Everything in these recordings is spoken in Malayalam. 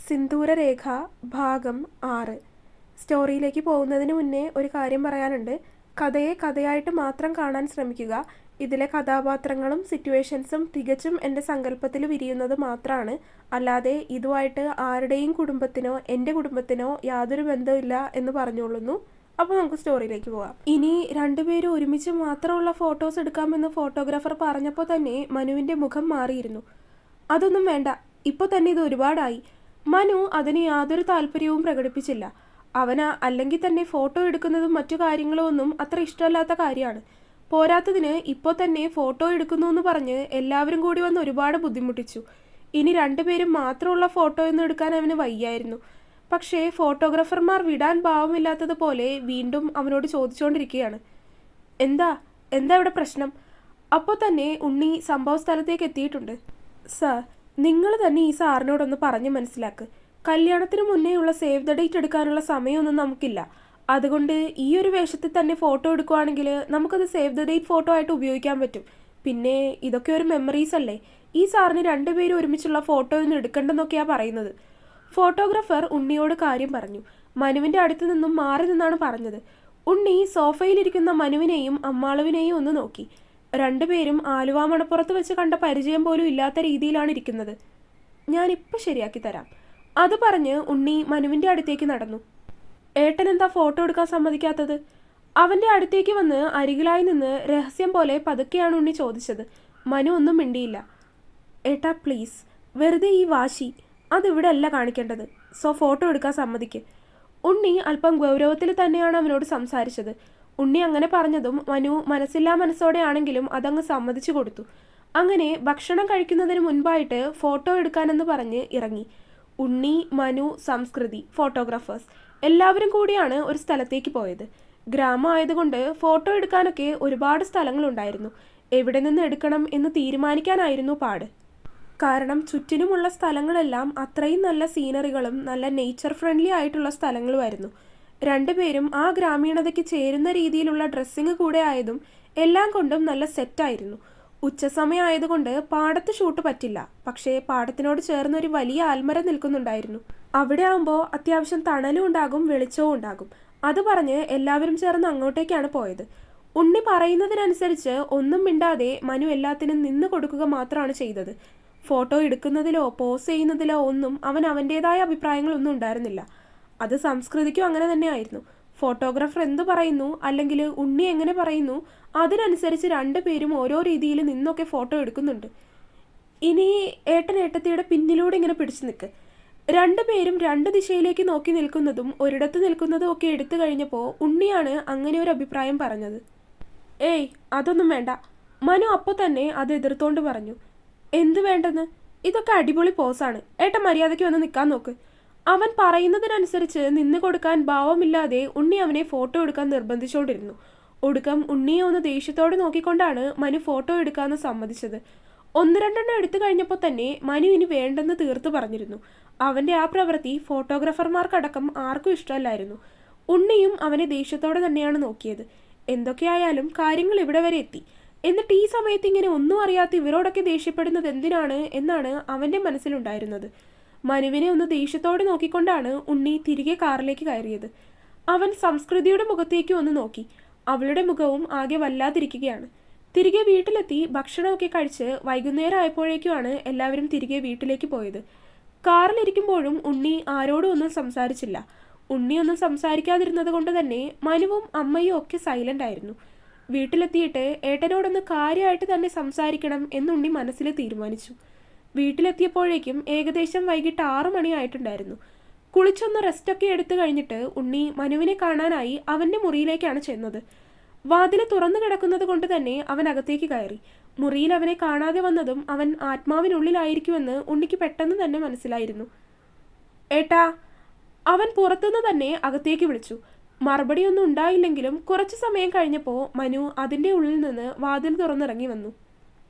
സിന്ദൂരരേഖ ഭാഗം 6. സ്റ്റോറിയിലേക്ക് പോകുന്നതിന് മുന്നേ ഒരു കാര്യം പറയാനുണ്ട്. കഥയെ കഥയായിട്ട് മാത്രം കാണാൻ ശ്രമിക്കുക. ഇതിലെ കഥാപാത്രങ്ങളും സിറ്റുവേഷൻസും തികച്ചും എൻ്റെ സങ്കല്പത്തിൽ വിരിയുന്നത് മാത്രമാണ്. അല്ലാതെ ഇതുമായിട്ട് ആരുടെയും കുടുംബത്തിനോ എൻ്റെ കുടുംബത്തിനോ യാതൊരു ബന്ധമില്ല എന്ന് പറഞ്ഞുകൊള്ളുന്നു. അപ്പോൾ നമുക്ക് സ്റ്റോറിയിലേക്ക് പോകാം. ഇനി രണ്ടുപേരും ഒരുമിച്ച് മാത്രമുള്ള ഫോട്ടോസ് എടുക്കാമെന്ന് ഫോട്ടോഗ്രാഫർ പറഞ്ഞപ്പോൾ തന്നെ മനുവിൻ്റെ മുഖം മാറിയിരുന്നു. അതൊന്നും വേണ്ട, ഇപ്പോൾ തന്നെ ഇത് ഒരുപാടായി. മനു അതിന് യാതൊരു താല്പര്യവും പ്രകടിപ്പിച്ചില്ല. അവന് അല്ലെങ്കിൽ തന്നെ ഫോട്ടോ എടുക്കുന്നതും മറ്റു കാര്യങ്ങളും ഒന്നും അത്ര ഇഷ്ടമല്ലാത്ത കാര്യമാണ്. പോരാത്തതിന് ഇപ്പോൾ തന്നെ ഫോട്ടോ എടുക്കുന്നു എന്ന് പറഞ്ഞ് എല്ലാവരും കൂടി വന്ന് ഒരുപാട് ബുദ്ധിമുട്ടിച്ചു. ഇനി രണ്ടുപേരും മാത്രമുള്ള ഫോട്ടോ ഒന്നും എടുക്കാൻ അവന് വയ്യായിരുന്നു. പക്ഷേ ഫോട്ടോഗ്രാഫർമാർ വിടാൻ ഭാവമില്ലാത്തതുപോലെ വീണ്ടും അവനോട് ചോദിച്ചുകൊണ്ടിരിക്കുകയാണ്. എന്താ എന്താ ഇവിടെ പ്രശ്നം? അപ്പോൾ തന്നെ ഉണ്ണി സംഭവ സ്ഥലത്തേക്ക് എത്തിയിട്ടുണ്ട്. സാർ, നിങ്ങൾ തന്നെ ഈ സാറിനോടൊന്ന് പറഞ്ഞ് മനസ്സിലാക്ക്. കല്യാണത്തിന് മുന്നേയുള്ള സേവ് ദ ഡേറ്റ് എടുക്കാനുള്ള സമയമൊന്നും നമുക്കില്ല. അതുകൊണ്ട് ഈ ഒരു വേഷത്തിൽ തന്നെ ഫോട്ടോ എടുക്കുവാണെങ്കിൽ നമുക്കത് സേവ് ദ ഡേറ്റ് ഫോട്ടോ ആയിട്ട് ഉപയോഗിക്കാൻ പറ്റും. പിന്നെ ഇതൊക്കെ ഒരു മെമ്മറീസ് അല്ലേ. ഈ സാറിന് രണ്ടുപേരും ഒരുമിച്ചുള്ള ഫോട്ടോ ഒന്നും എടുക്കണ്ടെന്നൊക്കെയാണ് പറയുന്നത്. ഫോട്ടോഗ്രാഫർ ഉണ്ണിയോട് കാര്യം പറഞ്ഞു. മനുവിൻ്റെ അടുത്ത് നിന്നും മാറി നിന്നാണ് പറഞ്ഞത്. ഉണ്ണി സോഫയിലിരിക്കുന്ന മനുവിനെയും അമ്മാളുവിനെയും ഒന്ന് നോക്കി. രണ്ടുപേരും ആലുവ മണപ്പുറത്ത് വെച്ച് കണ്ട പരിചയം പോലും ഇല്ലാത്ത രീതിയിലാണ് ഇരിക്കുന്നത്. ഞാനിപ്പോൾ ശരിയാക്കി തരാം. അത് പറഞ്ഞ് ഉണ്ണി മനുവിൻ്റെ അടുത്തേക്ക് നടന്നു. ഏട്ടൻ എന്താ ഫോട്ടോ എടുക്കാൻ സമ്മതിക്കാത്തത്? അവൻ്റെ അടുത്തേക്ക് വന്ന് അരികിലായി നിന്ന് രഹസ്യം പോലെ പതുക്കെയാണ് ഉണ്ണി ചോദിച്ചത്. മനു ഒന്നും മിണ്ടിയില്ല. ഏട്ടാ പ്ലീസ്, വെറുതെ ഈ വാശി അതിവിടെ അല്ല കാണിക്കേണ്ടത്. സോ ഫോട്ടോ എടുക്കാൻ സമ്മതിക്ക്. ഉണ്ണി അല്പം ഗൗരവത്തിൽ തന്നെയാണ് അവനോട് സംസാരിച്ചത്. ഉണ്ണി അങ്ങനെ പറഞ്ഞതും മനു മനസ്സില്ലാ മനസ്സോടെയാണെങ്കിലും അതങ്ങ് സമ്മതിച്ചു കൊടുത്തു. അങ്ങനെ ഭക്ഷണം കഴിക്കുന്നതിന് മുൻപായിട്ട് ഫോട്ടോ എടുക്കാനെന്ന് പറഞ്ഞ് ഇറങ്ങി. ഉണ്ണി, മനു, സംസ്കൃതി, ഫോട്ടോഗ്രാഫേഴ്സ് എല്ലാവരും കൂടിയാണ് ഒരു സ്ഥലത്തേക്ക് പോയത്. ഗ്രാമം ആയതുകൊണ്ട് ഫോട്ടോ എടുക്കാനൊക്കെ ഒരുപാട് സ്ഥലങ്ങളുണ്ടായിരുന്നു. എവിടെ നിന്ന് എടുക്കണം എന്ന് തീരുമാനിക്കാനായിരുന്നു പാട്. കാരണം ചുറ്റിനുമുള്ള സ്ഥലങ്ങളെല്ലാം അത്രയും നല്ല സീനറികളും നല്ല നേച്ചർ ഫ്രണ്ട്ലി ആയിട്ടുള്ള സ്ഥലങ്ങളുമായിരുന്നു. രണ്ടുപേരും ആ ഗ്രാമീണതയ്ക്ക് ചേരുന്ന രീതിയിലുള്ള ഡ്രസ്സിങ് കൂടെ ആയതും എല്ലാം കൊണ്ടും നല്ല സെറ്റായിരുന്നു. ഉച്ചസമയം ആയതുകൊണ്ട് പാടത്ത് ഷൂട്ട് പറ്റില്ല. പക്ഷേ പാടത്തിനോട് ചേർന്നൊരു വലിയ ആൽമരം നിൽക്കുന്നുണ്ടായിരുന്നു. അവിടെ ആകുമ്പോൾ അത്യാവശ്യം തണലും ഉണ്ടാകും, വെളിച്ചവും ഉണ്ടാകും. അത് പറഞ്ഞ് എല്ലാവരും ചേർന്ന് അങ്ങോട്ടേക്കാണ് പോയത്. ഉണ്ണി പറയുന്നതിനനുസരിച്ച് ഒന്നും മിണ്ടാതെ മനു എല്ലാത്തിനും നിന്ന് കൊടുക്കുക മാത്രമാണ് ചെയ്തത്. ഫോട്ടോ എടുക്കുന്നതിലോ പോസ് ചെയ്യുന്നതിലോ ഒന്നും അവൻ അവൻ്റേതായ അഭിപ്രായങ്ങളൊന്നും ഉണ്ടായിരുന്നില്ല. അത് സംസ്കൃതിക്കും അങ്ങനെ തന്നെയായിരുന്നു. ഫോട്ടോഗ്രാഫർ എന്ത് പറയുന്നു അല്ലെങ്കിൽ ഉണ്ണി എങ്ങനെ പറയുന്നു അതിനനുസരിച്ച് രണ്ടുപേരും ഓരോ രീതിയിൽ നിന്നൊക്കെ ഫോട്ടോ എടുക്കുന്നുണ്ട്. ഇനി ഏട്ടൻ ഏട്ടത്തിയുടെ പിന്നിലൂടെ ഇങ്ങനെ പിടിച്ചു നിൽക്ക്. രണ്ടുപേരും രണ്ട് ദിശയിലേക്ക് നോക്കി നിൽക്കുന്നതും ഒരിടത്ത് നിൽക്കുന്നതും ഒക്കെ എടുത്തു കഴിഞ്ഞപ്പോൾ ഉണ്ണിയാണ് അങ്ങനെ ഒരു അഭിപ്രായം പറഞ്ഞത്. ഏയ് അതൊന്നും വേണ്ട. മനു അപ്പോൾ തന്നെ അത് എതിർത്തോണ്ട് പറഞ്ഞു. എന്ത് വേണ്ടെന്ന്? ഇതൊക്കെ അടിപൊളി പോസാണ്. ഏട്ടൻ മര്യാദയ്ക്ക് വന്ന് നിൽക്കാൻ നോക്ക്. അവൻ പറയുന്നതിനനുസരിച്ച് നിന്ന് കൊടുക്കാൻ ഭാവമില്ലാതെ ഉണ്ണി അവനെ ഫോട്ടോ എടുക്കാൻ നിർബന്ധിച്ചുകൊണ്ടിരുന്നു. ഒടുക്കം ഉണ്ണിയെ ഒന്ന് ദേഷ്യത്തോടെ നോക്കിക്കൊണ്ടാണ് മനു ഫോട്ടോ എടുക്കാമെന്ന് സമ്മതിച്ചത്. ഒന്ന് രണ്ടെണ്ണം എടുത്തു കഴിഞ്ഞപ്പോൾ തന്നെ മനു ഇനി വേണ്ടെന്ന് തീർത്തു പറഞ്ഞിരുന്നു. അവൻ്റെ ആ പ്രവൃത്തി ഫോട്ടോഗ്രാഫർമാർക്കടക്കം ആർക്കും ഇഷ്ടമല്ലായിരുന്നു. ഉണ്ണിയും അവനെ ദേഷ്യത്തോടെ തന്നെയാണ് നോക്കിയത്. എന്തൊക്കെയായാലും കാര്യങ്ങൾ ഇവിടെ വരെ എത്തി. എന്നിട്ട് ഈ സമയത്ത് ഇങ്ങനെ ഒന്നും അറിയാത്ത ഇവരോടൊക്കെ ദേഷ്യപ്പെടുന്നത് എന്തിനാണ് എന്നാണ് അവൻ്റെ മനസ്സിലുണ്ടായിരുന്നത്. മനുവിനെ ഒന്ന് ദേഷ്യത്തോടെ നോക്കിക്കൊണ്ടാണ് ഉണ്ണി തിരികെ കാറിലേക്ക് കയറിയത്. അവൻ സംസ്കൃതിയുടെ മുഖത്തേക്ക് ഒന്ന് നോക്കി. അവളുടെ മുഖവും ആകെ വല്ലാതിരിക്കുകയാണ്. തിരികെ വീട്ടിലെത്തി ഭക്ഷണമൊക്കെ കഴിച്ച് വൈകുന്നേരം ആയപ്പോഴേക്കുമാണ് എല്ലാവരും തിരികെ വീട്ടിലേക്ക് പോയത്. കാറിലിരിക്കുമ്പോഴും ഉണ്ണി ആരോടും ഒന്നും സംസാരിച്ചില്ല. ഉണ്ണി ഒന്നും സംസാരിക്കാതിരുന്നത് കൊണ്ട് തന്നെ മനുവും അമ്മയും ഒക്കെ സൈലൻ്റ് ആയിരുന്നു. വീട്ടിലെത്തിയിട്ട് ഏട്ടനോടൊന്ന് കാര്യമായിട്ട് തന്നെ സംസാരിക്കണം എന്നുണ്ണി മനസ്സിൽ തീരുമാനിച്ചു. വീട്ടിലെത്തിയപ്പോഴേക്കും ഏകദേശം വൈകിട്ട് 6 മണിയായിട്ടുണ്ടായിരുന്നു. കുളിച്ചൊന്ന് റെസ്റ്റൊക്കെ എടുത്തു കഴിഞ്ഞിട്ട് ഉണ്ണി മനുവിനെ കാണാനായി അവൻ്റെ മുറിയിലേക്കാണ് ചെന്നത്. വാതിൽ തുറന്നു കിടക്കുന്നത് കൊണ്ട് തന്നെ അവൻ അകത്തേക്ക് കയറി. മുറിയിൽ അവനെ കാണാതെ വന്നതും അവൻ ആത്മാവിനുള്ളിലായിരിക്കുമെന്ന് ഉണ്ണിക്ക് പെട്ടെന്ന് തന്നെ മനസ്സിലായിരുന്നു. ഏട്ടാ, അവൻ പുറത്തുനിന്ന് തന്നെ അകത്തേക്ക് വിളിച്ചു. മറുപടിയൊന്നും ഉണ്ടായില്ലെങ്കിലും കുറച്ചു സമയം കഴിഞ്ഞപ്പോൾ മനു അതിൻ്റെ ഉള്ളിൽ നിന്ന് വാതിൽ തുറന്നിറങ്ങി വന്നു.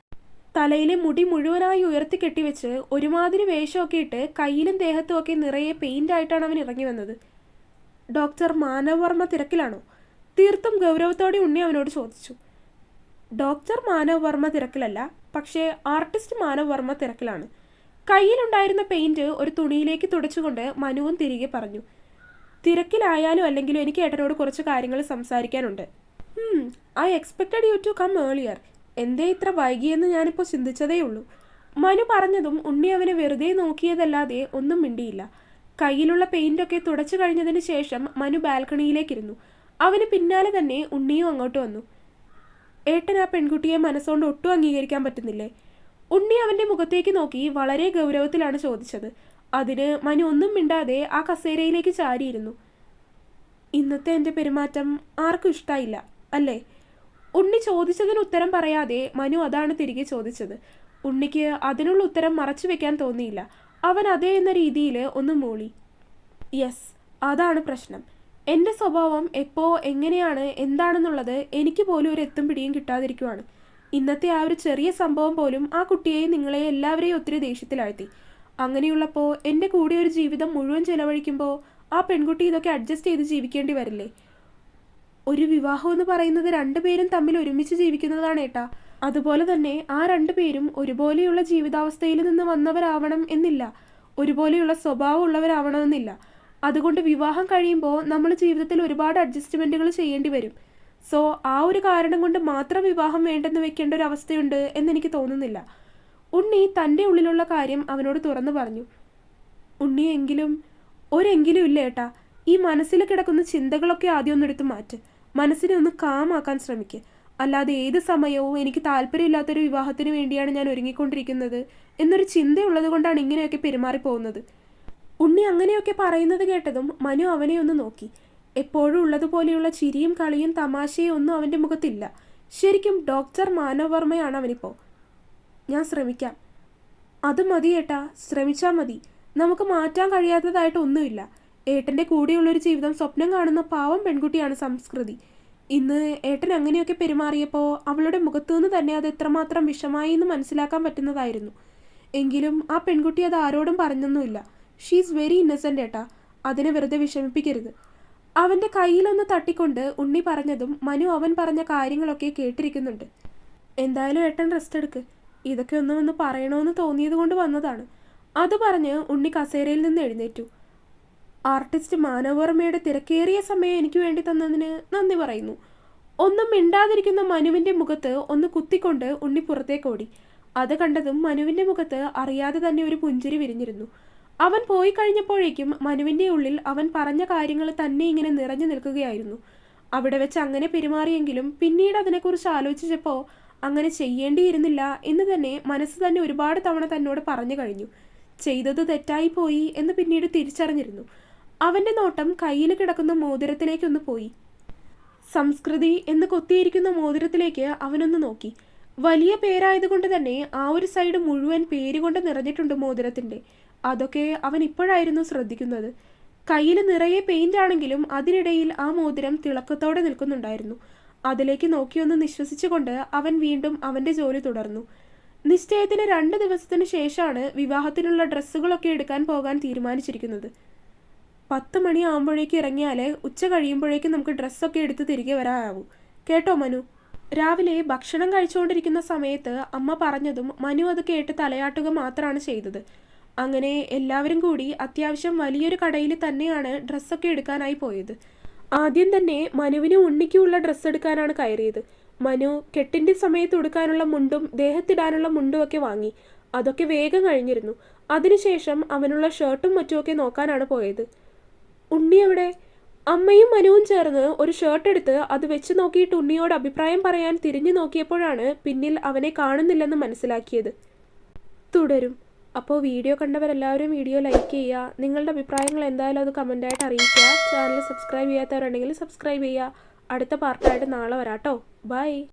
തലയിലെ മുടി മുഴുവനായി ഉയർത്തി കെട്ടിവെച്ച് ഒരുമാതിരി വേഷമൊക്കെ ഇട്ട് കയ്യിലും ദേഹത്തും ഒക്കെ നിറയെ പെയിൻ്റായിട്ടാണ് അവൻ ഇറങ്ങി വന്നത്. ഡോക്ടർ മാനവ് വർമ്മ തിരക്കിലാണോ? തീർത്തും ഗൗരവത്തോടെ ഉണ്ണി അവനോട് ചോദിച്ചു. ഡോക്ടർ മാനവ് വർമ്മ തിരക്കിലല്ല, പക്ഷേ ആർട്ടിസ്റ്റ് മാനവ് വർമ്മ തിരക്കിലാണ്. കയ്യിലുണ്ടായിരുന്ന പെയിന്റ് ഒരു തുണിയിലേക്ക് തുടച്ചുകൊണ്ട് മനുവും തിരികെ പറഞ്ഞു. തിരക്കിലായാലും അല്ലെങ്കിലും എനിക്ക് ഏട്ടനോട് കുറച്ച് കാര്യങ്ങൾ സംസാരിക്കാനുണ്ട്. I expected you to come earlier. എന്തേ ഇത്ര വൈകിയെന്ന് ഞാനിപ്പോൾ ചിന്തിച്ചതേയുള്ളൂ. മനു പറഞ്ഞതും ഉണ്ണി അവനെ വെറുതെ നോക്കിയതല്ലാതെ ഒന്നും മിണ്ടിയില്ല. കയ്യിലുള്ള പെയിന്റൊക്കെ തുടച്ചു കഴിഞ്ഞതിന് ശേഷം മനു ബാൽക്കണിയിലേക്കിരുന്നു. അവന് പിന്നാലെ തന്നെ ഉണ്ണിയും അങ്ങോട്ട് വന്നു. ഏട്ടൻ ആ പെൺകുട്ടിയെ മനസ്സുകൊണ്ട് ഒട്ടും അംഗീകരിക്കാൻ പറ്റുന്നില്ലേ? ഉണ്ണി അവൻ്റെ മുഖത്തേക്ക് നോക്കി വളരെ ഗൗരവത്തിലാണ് ചോദിച്ചത്. അതിന് മനു ഒന്നും മിണ്ടാതെ ആ കസേരയിലേക്ക് ചാരിയിരുന്നു. ഇന്നത്തെ എൻ്റെ പെരുമാറ്റം ആർക്കും ഇഷ്ടായില്ല അല്ലേ? ഉണ്ണി ചോദിച്ചതിന് ഉത്തരം പറയാതെ മനു അതാണ് തിരികെ ചോദിച്ചത്. ഉണ്ണിക്ക് അതിനുള്ള ഉത്തരം മറച്ചു വെക്കാൻ തോന്നിയില്ല. അവൻ അതേ എന്ന രീതിയിൽ ഒന്ന് മൂളി. യെസ്, അതാണ് പ്രശ്നം. എൻ്റെ സ്വഭാവം എപ്പോൾ എങ്ങനെയാണ് എന്താണെന്നുള്ളത് എനിക്ക് പോലും ഒരു എത്തും പിടിയും കിട്ടാതിരിക്കുവാണ്. ഇന്നത്തെ ആ ഒരു ചെറിയ സംഭവം പോലും ആ കുട്ടിയെയും നിങ്ങളെയും എല്ലാവരെയും ഒത്തിരി ദേഷ്യത്തിലാഴ്ത്തി. അങ്ങനെയുള്ളപ്പോൾ എൻ്റെ കൂടെ ഒരു ജീവിതം മുഴുവൻ ചിലവഴിക്കുമ്പോൾ ആ പെൺകുട്ടി ഇതൊക്കെ അഡ്ജസ്റ്റ് ചെയ്ത് ജീവിക്കേണ്ടി വരില്ലേ? ഒരു വിവാഹം എന്ന് പറയുന്നത് രണ്ടുപേരും തമ്മിൽ ഒരുമിച്ച് ജീവിക്കുന്നതാണ് ഏട്ടാ. അതുപോലെ തന്നെ ആ രണ്ടുപേരും ഒരുപോലെയുള്ള ജീവിതാവസ്ഥയിൽ നിന്ന് വന്നവരാവണം എന്നില്ല, ഒരുപോലെയുള്ള സ്വഭാവം ഉള്ളവരാവണമെന്നില്ല. അതുകൊണ്ട് വിവാഹം കഴിയുമ്പോൾ നമ്മൾ ജീവിതത്തിൽ ഒരുപാട് അഡ്ജസ്റ്റ്മെൻറ്റുകൾ ചെയ്യേണ്ടി വരും. സോ ആ ഒരു കാരണം കൊണ്ട് മാത്രം വിവാഹം വേണ്ടെന്ന് വെക്കേണ്ട ഒരു അവസ്ഥയുണ്ട് എന്നെനിക്ക് തോന്നുന്നില്ല. ഉണ്ണി തൻ്റെ ഉള്ളിലുള്ള കാര്യം അവനോട് തുറന്നു പറഞ്ഞു. ഉണ്ണി ഒരെങ്കിലും ഇല്ല ഏട്ടാ. ഈ മനസ്സിൽ കിടക്കുന്ന ചിന്തകളൊക്കെ ആദ്യം ഒന്നെടുത്ത് മാറ്റ്. മനസ്സിനെ ഒന്ന് കാമാക്കാൻ ശ്രമിക്കുക. അല്ലാതെ ഏത് സമയവും എനിക്ക് താല്പര്യമില്ലാത്തൊരു വിവാഹത്തിന് വേണ്ടിയാണ് ഞാൻ ഒരുങ്ങിക്കൊണ്ടിരിക്കുന്നത് എന്നൊരു ചിന്തയുള്ളത് കൊണ്ടാണ് ഇങ്ങനെയൊക്കെ പെരുമാറിപ്പോകുന്നത്. ഉണ്ണി അങ്ങനെയൊക്കെ പറയുന്നത് കേട്ടതും മനു അവനെ ഒന്ന് നോക്കി. എപ്പോഴും ഉള്ളതുപോലെയുള്ള ചിരിയും കളിയും തമാശയും ഒന്നും അവൻ്റെ മുഖത്തില്ല. ശരിക്കും ഡോക്ടർ മാനവർമ്മയാണ് അവനിപ്പോൾ. ഞാൻ ശ്രമിക്കാം. അത് മതി ഏട്ടാ, ശ്രമിച്ചാൽ മതി. നമുക്ക് മാറ്റാൻ കഴിയാത്തതായിട്ട് ഒന്നുമില്ല. ഏട്ടൻ്റെ കൂടെയുള്ളൊരു ജീവിതം സ്വപ്നം കാണുന്ന പാവം പെൺകുട്ടിയാണ് സംസ്കൃതി. ഇന്ന് ഏട്ടൻ അങ്ങനെയൊക്കെ പെരുമാറിയപ്പോൾ അവളുടെ മുഖത്തുനിന്ന് തന്നെ അത് എത്രമാത്രം വിഷമായി എന്ന് മനസ്സിലാക്കാൻ പറ്റുന്നതായിരുന്നു. എങ്കിലും ആ പെൺകുട്ടി അത് ആരോടും പറഞ്ഞൊന്നുമില്ല. ഷീ ഈസ് വെരി ഇന്നസെൻ്റ് ഏട്ടാ. അതിനെ വെറുതെ വിഷമിപ്പിക്കരുത്. അവൻ്റെ കയ്യിലൊന്ന് തട്ടിക്കൊണ്ട് ഉണ്ണി പറഞ്ഞതും മനു അവൻ പറഞ്ഞ കാര്യങ്ങളൊക്കെ കേട്ടിരിക്കുന്നുണ്ട്. എന്തായാലും ഏട്ടൻ റെസ്റ്റ് എടുക്ക്. ഇതൊക്കെ ഒന്ന് പറയണമെന്ന് തോന്നിയത് കൊണ്ട് വന്നതാണ്. അത് പറഞ്ഞ് ഉണ്ണി കസേരയിൽ നിന്ന് എഴുന്നേറ്റു. ആർട്ടിസ്റ്റ് മാനവർമ്മയുടെ തിരക്കേറിയ സമയം എനിക്ക് വേണ്ടി തന്നതിന് നന്ദി പറയുന്നു. ഒന്നും മിണ്ടാതിരിക്കുന്ന മനുവിൻ്റെ മുഖത്ത് ഒന്ന് കുത്തിക്കൊണ്ട് ഉണ്ണി പുറത്തേക്കോടി. അത് കണ്ടതും മനുവിൻ്റെ മുഖത്ത് അറിയാതെ തന്നെ ഒരു പുഞ്ചിരി വിരിഞ്ഞിരുന്നു. അവൻ പോയി കഴിഞ്ഞപ്പോഴേക്കും മനുവിൻ്റെ ഉള്ളിൽ അവൻ പറഞ്ഞ കാര്യങ്ങൾ തന്നെ ഇങ്ങനെ നിറഞ്ഞു നിൽക്കുകയായിരുന്നു. അവിടെ വെച്ച് അങ്ങനെ പെരുമാറിയെങ്കിലും പിന്നീട് അതിനെക്കുറിച്ച് ആലോചിച്ചപ്പോൾ അങ്ങനെ ചെയ്യേണ്ടിയിരുന്നില്ല എന്ന് തന്നെ മനസ്സ് തന്നെ ഒരുപാട് തവണ തന്നോട് പറഞ്ഞു കഴിഞ്ഞു. ചെയ്തത് തെറ്റായിപ്പോയി എന്ന് പിന്നീട് തിരിച്ചറിഞ്ഞിരുന്നു. അവൻ്റെ നോട്ടം കയ്യിൽ കിടക്കുന്ന മോതിരത്തിലേക്കൊന്ന് പോയി. സംസ്കൃതി എന്ന് കൊത്തിയിരിക്കുന്ന മോതിരത്തിലേക്ക് അവനൊന്ന് നോക്കി. വലിയ പേരായതുകൊണ്ട് തന്നെ ആ ഒരു സൈഡ് മുഴുവൻ പേരുകൊണ്ട് നിറഞ്ഞിട്ടുണ്ട് മോതിരത്തിൻ്റെ. അതൊക്കെ അവൻ ഇപ്പോഴായിരുന്നു ശ്രദ്ധിക്കുന്നത്. കയ്യിൽ നിറയെ പെയിൻ്റ് ആണെങ്കിലും അതിനിടയിൽ ആ മോതിരം തിളക്കത്തോടെ നിൽക്കുന്നുണ്ടായിരുന്നു. അതിലേക്ക് നോക്കിയൊന്ന് നിശ്വസിച്ചുകൊണ്ട് അവൻ വീണ്ടും അവൻ്റെ ജോലി തുടർന്നു. നിശ്ചയത്തിന് 2 ദിവസത്തിന് ശേഷമാണ് വിവാഹത്തിനുള്ള ഡ്രസ്സുകളൊക്കെ എടുക്കാൻ പോകാൻ തീരുമാനിച്ചിരിക്കുന്നത്. 10 മണിയാകുമ്പോഴേക്ക് ഇറങ്ങിയാൽ ഉച്ച കഴിയുമ്പോഴേക്കും നമുക്ക് ഡ്രസ്സൊക്കെ എടുത്ത് തിരികെ വരാനാവൂ. കേട്ടോ മനു? രാവിലെ ഭക്ഷണം കഴിച്ചുകൊണ്ടിരിക്കുന്ന സമയത്ത് അമ്മ പറഞ്ഞതും മനു അത് കേട്ട് തലയാട്ടുക മാത്രമാണ് ചെയ്തത്. അങ്ങനെ എല്ലാവരും കൂടി അത്യാവശ്യം വലിയൊരു കടയിൽ തന്നെയാണ് ഡ്രസ്സൊക്കെ എടുക്കാനായി പോയത്. ആദ്യം തന്നെ മനുവിന് ഉണ്ണിക്കുള്ള ഡ്രസ്സ് എടുക്കാനാണ് കയറിയത്. മനു കെട്ടിൻ്റെ സമയത്ത് ഉടുക്കാനുള്ള മുണ്ടും ദേഹത്തിടാനുള്ള മുണ്ടും ഒക്കെ വാങ്ങി. അതൊക്കെ വേഗം കഴിഞ്ഞിരുന്നു. അതിനുശേഷം അവനുള്ള ഷർട്ടും മറ്റുമൊക്കെ നോക്കാനാണ് പോയത്. ഉണ്ണി എവിടെ? അമ്മയും മനുവും ചേർന്ന് ഒരു ഷർട്ട് എടുത്ത് അത് വെച്ച് നോക്കിയിട്ട് ഉണ്ണിയോട് അഭിപ്രായം പറയാൻ തിരിഞ്ഞു നോക്കിയപ്പോഴാണ് പിന്നിൽ അവനെ കാണുന്നില്ലെന്ന് മനസ്സിലാക്കിയത്. തുടരും. അപ്പോൾ വീഡിയോ കണ്ടവരെല്ലാവരും വീഡിയോ ലൈക്ക് ചെയ്യുക. നിങ്ങളുടെ അഭിപ്രായങ്ങൾ എന്തായാലും അത് കമൻറ്റായിട്ട് അറിയിക്കുക. ചാനൽ സബ്സ്ക്രൈബ് ചെയ്യാത്തവരുണ്ടെങ്കിൽ സബ്സ്ക്രൈബ് ചെയ്യുക. അടുത്ത പാർട്ടായിട്ട് നാളെ വരാട്ടോ. ബൈ.